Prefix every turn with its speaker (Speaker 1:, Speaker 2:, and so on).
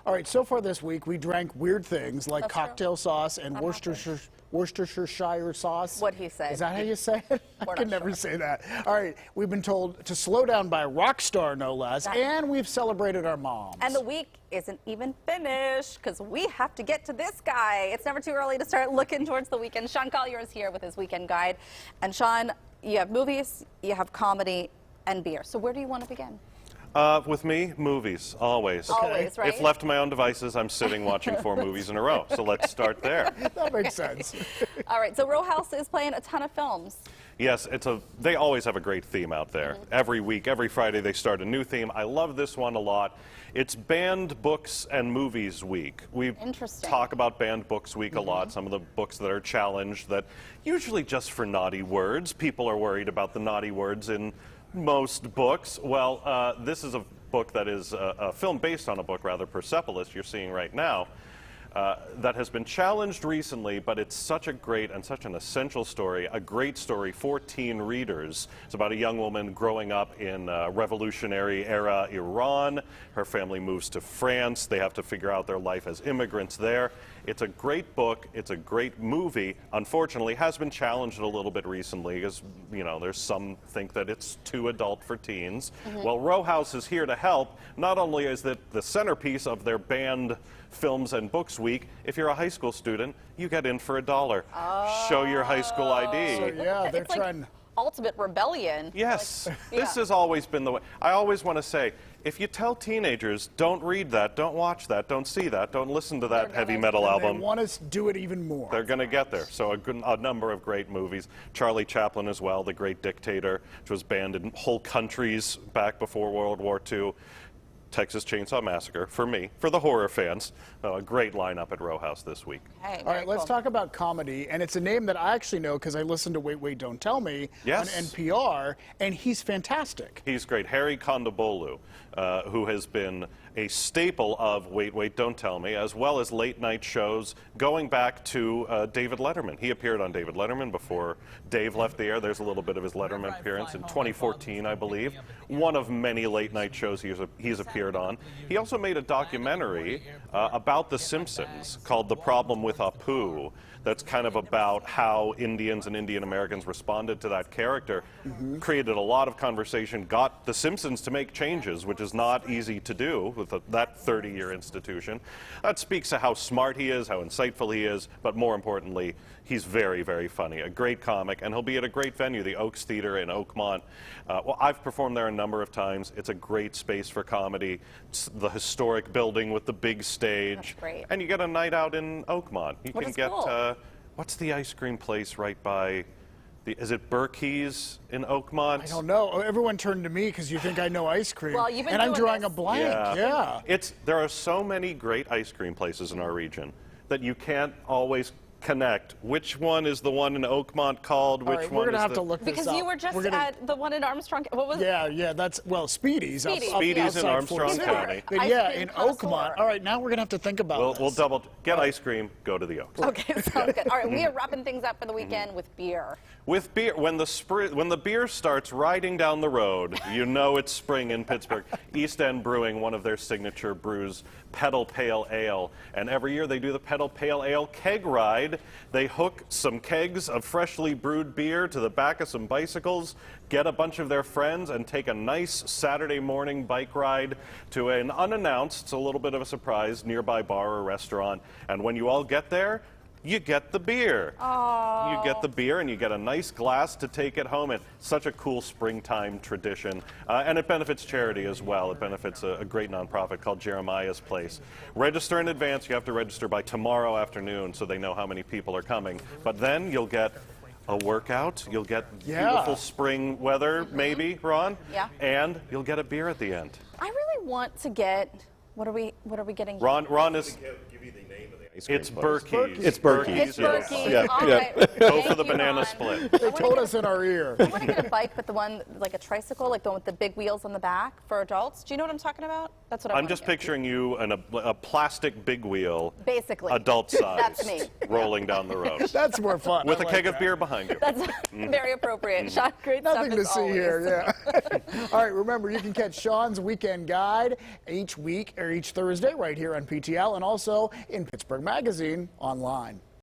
Speaker 1: All right, so far this week, we drank weird things like
Speaker 2: That's
Speaker 1: cocktail sauce and Worcestershire sauce.
Speaker 2: What he said.
Speaker 1: Is that how you say it? I can never say that. All right, we've been told to slow down by a rock star, no less, and we've celebrated our moms.
Speaker 2: And the week isn't even finished because we have to get to this guy. It's never too early to start looking towards the weekend. Sean Collier is here with his weekend guide. And Sean, you have movies, you have comedy, and beer. So where do you want to begin?
Speaker 3: With me, movies, always.
Speaker 2: Okay. Always, right?
Speaker 3: If left to my own devices, I'm sitting watching 4 movies in a row. So let's start there.
Speaker 1: That makes sense.
Speaker 2: All right, so Row House is playing a ton of films.
Speaker 3: Yes, they always have a great theme out there. Every week, every Friday, they start a new theme. I love this one a lot. It's Banned Books and Movies Week. We talk about Banned Books Week a lot, some of the books that are challenged that usually just for naughty words. People are worried about the naughty words in most books. Well, this is a book that is a film based on a book, rather, Persepolis, you're seeing right now, that has been challenged recently, but it's such a great and such an essential story, a great story for teen readers. It's about a young woman growing up in revolutionary era Iran. Her family moves to France. They have to figure out their life as immigrants there. It's a great book. It's a great movie. Unfortunately, has been challenged a little bit recently because, you know, there's some think that it's too adult for teens. Well, Row House is here to help. Not only is it the centerpiece of their banned Films and Books Week, if you're a high school student, you get in for $1. Show your high school ID.
Speaker 1: So, yeah, they're
Speaker 2: it's
Speaker 1: trying.
Speaker 2: Like ultimate rebellion.
Speaker 3: Yes,
Speaker 2: like,
Speaker 3: this has always been the way. I always want to say, if you tell teenagers, don't read that, don't watch that, don't see that, don't listen to that heavy metal album,
Speaker 1: They want us to do it even more.
Speaker 3: they're going to get there. So a number of great movies. Charlie Chaplin as well, The Great Dictator, which was banned in whole countries back before World War II. Texas Chainsaw Massacre, for me, for the horror fans. A great lineup at Row House this week.
Speaker 2: Hey,
Speaker 1: all right, let's talk about comedy. And it's a name that I actually know because I listened to Wait, Wait, Don't Tell Me on NPR, and he's fantastic.
Speaker 3: He's great. Harry Kondabolu, who has been a staple of Wait, Wait, Don't Tell Me, as well as late night shows, going back to David Letterman. He appeared on David Letterman before Dave left the air. There's a little bit of his Letterman appearance in 2014, I believe. One of many late night shows he's appeared on. He also made a documentary about The Simpsons called The Problem with Apu. That's kind of about how Indians and Indian Americans responded to that character. Created a lot of conversation, got The Simpsons to make changes, which is not easy to do with that 30-year institution. That speaks to how smart he is, how insightful he is, but more importantly, he's very, very funny. A great comic, and he'll be at a great venue, the Oaks Theater in Oakmont. Well, I've performed there a number of times. It's a great space for comedy. It's the historic building with the big stage.
Speaker 2: That's great.
Speaker 3: And you get a night out in Oakmont. You can get,
Speaker 2: cool.
Speaker 3: What's the ice cream place right by, is it Berkey's in Oakmont?
Speaker 1: I don't know. Everyone turned to me because you think I know ice cream.
Speaker 2: Well, you've been
Speaker 1: and I'm
Speaker 2: doing
Speaker 1: drawing
Speaker 2: this.
Speaker 1: a blank. Yeah.
Speaker 3: There are so many great ice cream places in our region that you can't always connect. Which one is the one in Oakmont called?
Speaker 1: All right, we're going to have to look this up.
Speaker 2: Because you were just at the one in Armstrong. What was it?
Speaker 1: Yeah, that's, well, Speedy's.
Speaker 3: Speedy's in Armstrong County.
Speaker 1: But yeah, in Oakmont. All right, now we're going to have to think about this.
Speaker 3: We'll get ice cream, go to the Oaks.
Speaker 2: Okay, sounds good. All right, we are wrapping things up for the weekend with beer.
Speaker 3: With beer, when the beer starts riding down the road, you know it's spring in Pittsburgh. East End Brewing, one of their signature brews, Pedal Pale Ale. And every year they do the Pedal Pale Ale keg ride. They hook some kegs of freshly brewed beer to the back of some bicycles, get a bunch of their friends, and take a nice Saturday morning bike ride to an unannounced, it's a little bit of a surprise, nearby bar or restaurant. And when you all get there, you get the beer.
Speaker 2: Oh.
Speaker 3: You get the beer and you get a nice glass to take it home. It's such a cool springtime tradition. And it benefits charity as well. It benefits a great nonprofit called Jeremiah's Place. Register in advance. You have to register by tomorrow afternoon so they know how many people are coming. But then you'll get a workout. You'll get beautiful spring weather, maybe, Ron?
Speaker 2: Yeah.
Speaker 3: And you'll get a beer at the end.
Speaker 2: I really want to get, what are we getting?
Speaker 3: Ron is...
Speaker 4: Give you the name of the
Speaker 3: It's Berkey's.
Speaker 4: It's Berkey's.
Speaker 2: It's Berkey's.
Speaker 4: Yeah.
Speaker 2: All
Speaker 4: Yeah.
Speaker 2: right.
Speaker 3: Go for
Speaker 2: Thank
Speaker 3: the
Speaker 2: you,
Speaker 3: banana
Speaker 2: Ron.
Speaker 3: split.
Speaker 1: They told us in our ear.
Speaker 2: I want to get a bike, but the one like a tricycle, like the one with the big wheels on the back for adults. Do you know what I'm talking about? That's what
Speaker 3: I'm just picturing you in a plastic big wheel,
Speaker 2: basically
Speaker 3: adult size,
Speaker 2: That's me.
Speaker 3: rolling down the road
Speaker 1: That's more fun.
Speaker 3: with
Speaker 1: I
Speaker 3: a
Speaker 1: like
Speaker 3: keg of
Speaker 1: that.
Speaker 3: beer behind you.
Speaker 2: That's very appropriate. Sean, great
Speaker 1: Nothing
Speaker 2: stuff
Speaker 1: to
Speaker 2: as
Speaker 1: see
Speaker 2: always.
Speaker 1: here, yeah. All right, remember, you can catch Sean's Weekend Guide each week or each Thursday right here on PTL and also in Pittsburgh Magazine online.